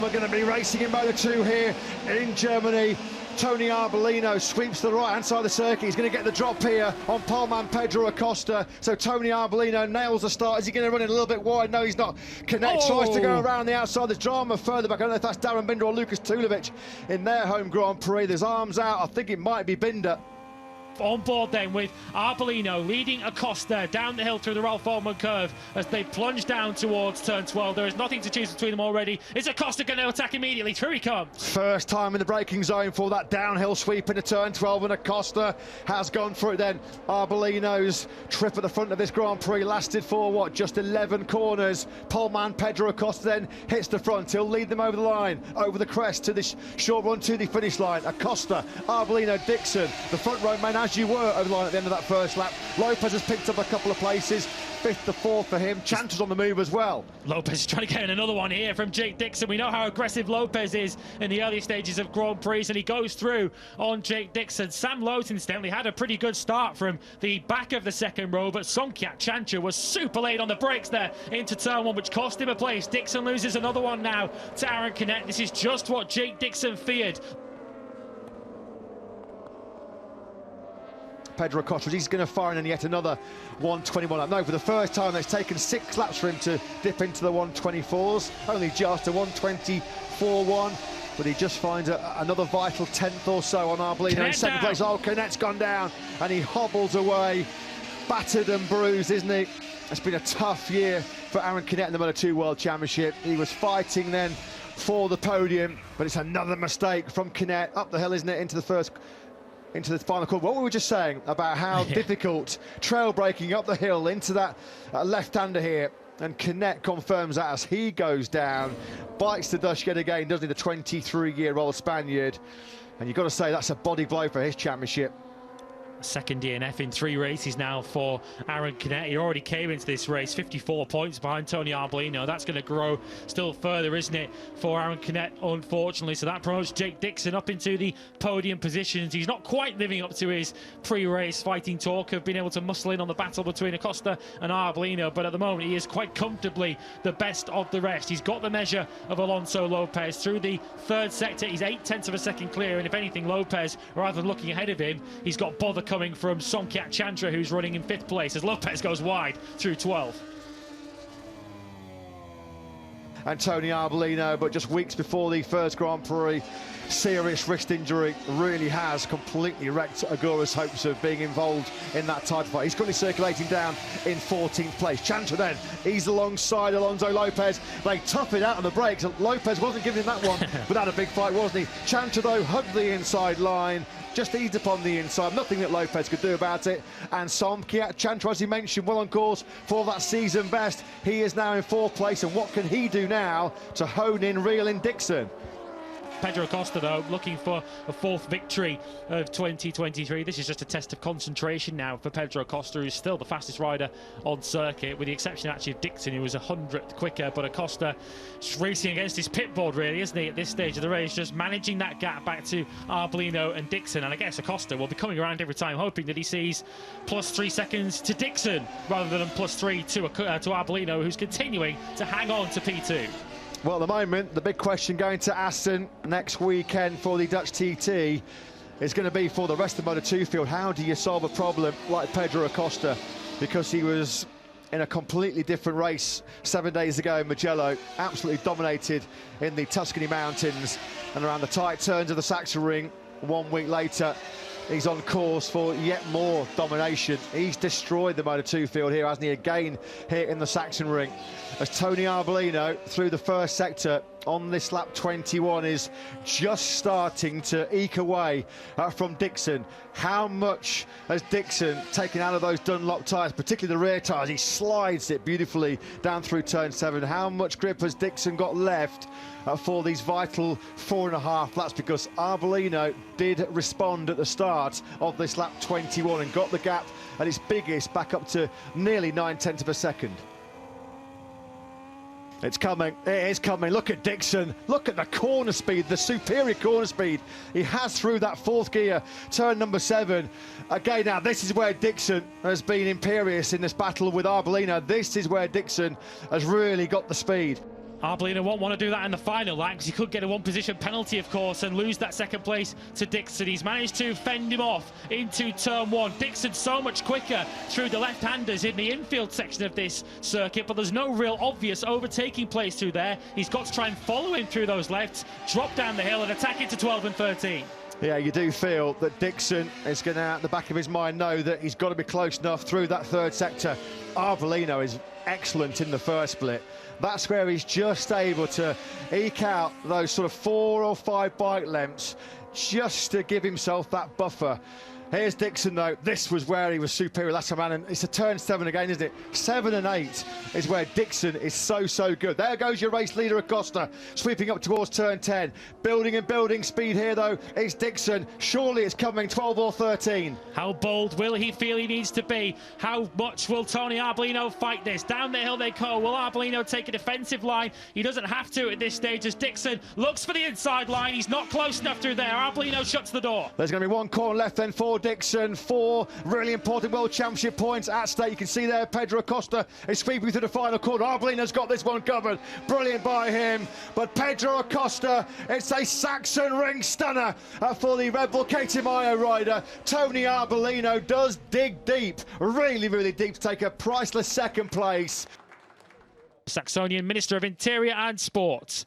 We're going to be racing in Moto2 here in Germany. Tony Arbolino sweeps the right-hand side of the circuit. He's going to get the drop here on poleman Pedro Acosta. So Tony Arbolino nails the start. Is he going to run it a little bit wide? No, he's not. Canet tries to go around the outside. There's drama further back. I don't know if that's Darren Binder or Lucas Tulovic in their home Grand Prix. There's arms out. I think it might be Binder. On board then with Arbolino leading Acosta down the hill through the Ralph Oldman curve as they plunge down towards turn 12. There is nothing to choose between them already. Is Acosta going to attack immediately? Through he comes. First time in the braking zone for that downhill sweep into turn 12, and Acosta has gone for it then. Arbolino's trip at the front of this Grand Prix lasted for what, just 11 corners. Poleman Pedro Acosta then hits the front. He'll lead them over the line, over the crest to this short run to the finish line. Acosta, Arbolino, Dixon, the front row man as you were over the line at the end of that first lap. Lopez has picked up a couple of places, 5th to 4th for him. Chanter's on the move as well. Lopez is trying to get in another one here from Jake Dixon. We know how aggressive Lopez is in the early stages of Grand Prix, and he goes through on Jake Dixon. Sam Lowes incidentally had a pretty good start from the back of the second row, but Songkyak Chantra was super late on the brakes there into turn 1, which cost him a place. Dixon loses another one now to Aaron Canet. This is just what Jake Dixon feared. Pedro Acosta, he's going to fire in yet another 121 lap. No, for the first time, it's taken 6 laps for him to dip into the 124s. Only just a 124.1, but he just finds another vital 10th or so on Arbolino in second place. Oh, Canet's gone down, and he hobbles away, battered and bruised, isn't he? It's been a tough year for Aaron Canet in the Moto2 World Championship. He was fighting then for the podium, but it's another mistake from Canet up the hill, isn't it, into the final corner. What we were just saying about how difficult trail braking up the hill into that left-hander here, and Canet confirms that as he goes down, bites the dust yet again, doesn't he, the 23-year-old Spaniard, and you've got to say that's a body blow for his championship. Second DNF in 3 races now for Aaron Canet. He already came into this race 54 points behind Tony Arbolino. That's going to grow still further, isn't it, for Aaron Canet, unfortunately. So that promotes Jake Dixon up into the podium positions. He's not quite living up to his pre-race fighting talk of being able to muscle in on the battle between Acosta and Arbolino, but at the moment he is quite comfortably the best of the rest. He's got the measure of Alonso Lopez through the third sector. He's 0.8 of a second clear, and if anything, Lopez, rather than looking ahead of him, he's got bother coming from Songkyak Chantra, who's running in 5th place as Lopez goes wide through 12. And Tony Arbolino, but just weeks before the first Grand Prix, serious wrist injury, really has completely wrecked Agura's hopes of being involved in that title fight. He's currently circulating down in 14th place. Chantra then, he's alongside Alonso Lopez. They tough it out on the brakes. Lopez wasn't giving him that one without a big fight, wasn't he? Chantra, though, hugged the inside line, just eased upon the inside, nothing that Lopez could do about it. And Songkyak Chantra, as he mentioned, well on course for that season best. He is now in 4th place, and what can he do now to hone in, reel in Dixon? Pedro Acosta, though, looking for a 4th victory of 2023. This is just a test of concentration now for Pedro Acosta, who's still the fastest rider on circuit, with the exception actually of Dixon, who was 100th quicker. But Acosta just racing against his pit board, really, isn't he, at this stage of the race, just managing that gap back to Arbolino and Dixon. And I guess Acosta will be coming around every time, hoping that he sees +3 seconds to Dixon rather than +3 to Arbolino, who's continuing to hang on to P2. Well, at the moment, the big question going to Aston next weekend for the Dutch TT is going to be for the rest of the Moto2 field. How do you solve a problem like Pedro Acosta? Because he was in a completely different race 7 days ago in Mugello, absolutely dominated in the Tuscany Mountains and around the tight turns of the Sachsenring. 1 week later, he's on course for yet more domination. He's destroyed the Moto2 field here, hasn't he, again here in the Sachsenring. As Tony Arbolino, through the first sector on this lap 21, is just starting to eke away from Dixon. How much has Dixon taken out of those Dunlop tyres, particularly the rear tyres? He slides it beautifully down through turn 7. How much grip has Dixon got left for these vital 4.5 laps? Because Arbolino did respond at the start of this lap 21 and got the gap at its biggest back up to nearly 0.9 of a second. It's coming, it is coming. Look at Dixon, look at the corner speed, the superior corner speed he has through that 4th gear, turn number 7. Again, now this is where Dixon has been imperious in this battle with Arbolino. This is where Dixon has really got the speed. Arbolino won't want to do that in the final lap because he could get a one-position penalty, of course, and lose that second place to Dixon. He's managed to fend him off into turn one. Dixon so much quicker through the left-handers in the infield section of this circuit, but there's no real obvious overtaking place through there. He's got to try and follow him through those lefts, drop down the hill and attack into 12 and 13. Yeah, you do feel that Dixon is going to, at the back of his mind, know that he's got to be close enough through that third sector. Arbolino is excellent in the first split. That's where he's just able to eke out those sort of 4 or 5 bike lengths just to give himself that buffer. Here's Dixon, though. This was where he was superior last time around, and it's a turn 7 again, isn't it? 7 and 8 is where Dixon is so good. There goes your race leader, Acosta, sweeping up towards turn 10. Building and building speed here, though, is Dixon. Surely it's coming 12 or 13. How bold will he feel he needs to be? How much will Tony Arbolino fight this? Down the hill they go. Will Arbolino take a defensive line? He doesn't have to at this stage as Dixon looks for the inside line. He's not close enough through there. Arbolino shuts the door. There's going to be one corner left then for Dixon. 4 really important World Championship points at stake. You can see there Pedro Acosta is sweeping through the final corner. Arbolino's got this one covered. Brilliant by him. But Pedro Acosta, it's a Sachsenring stunner for the Red Bull KTM rider. Tony Arbolino does dig deep, really deep, to take a priceless second place. Saxonian Minister of Interior and Sports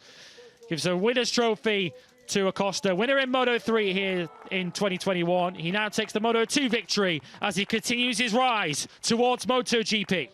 gives a winner's trophy to Acosta, winner in Moto3 here in 2021. He now takes the Moto2 victory as he continues his rise towards MotoGP.